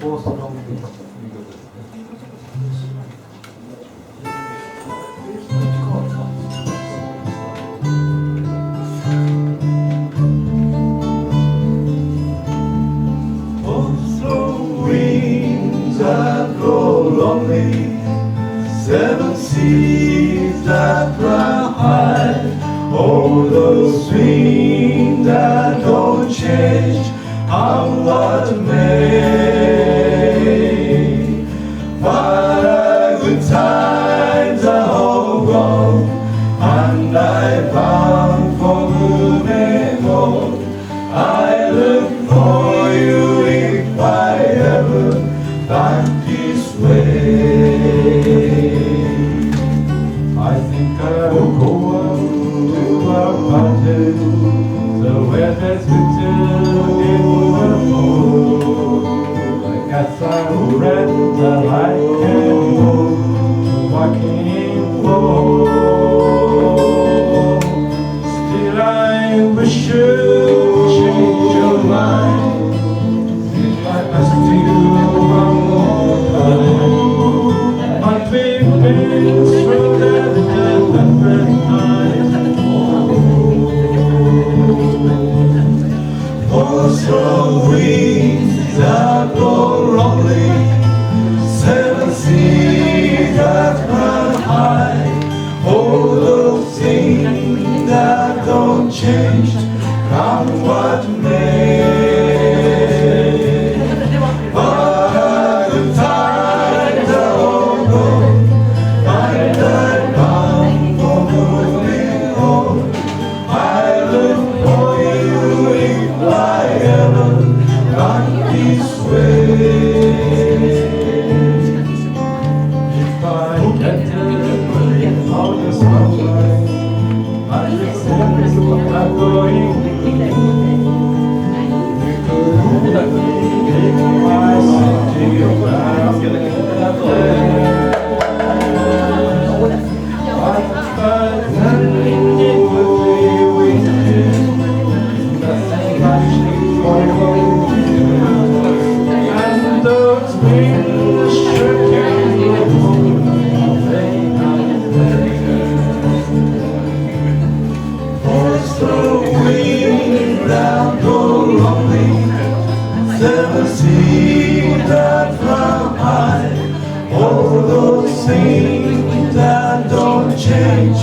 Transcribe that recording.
フォーストロングという曲ですね。Seven seas that run high, all those things that don't change, and what may. But good times are all gone, and I bound for moving on. I look for you if I ever find this way. I think I will go up to our mountain, the weather's good in the fall. I guess I will rent a light candle, walking in fall. Still I wish you'd change your mind, if I asked you one more time. I've been through that for strong winds that blow wrongly, seven seas that run high, all those things that don't change, come what may. But the times are all gone, and I'm bound for moving on. I look for you if I ever come this way. If I get all the sunlight, I just hope I'm going. Take my city around. But nothing it would be with you, nothing much for you. And those wings shaking they force the wind that go lonely, seven seas that run high, all those things that don't change,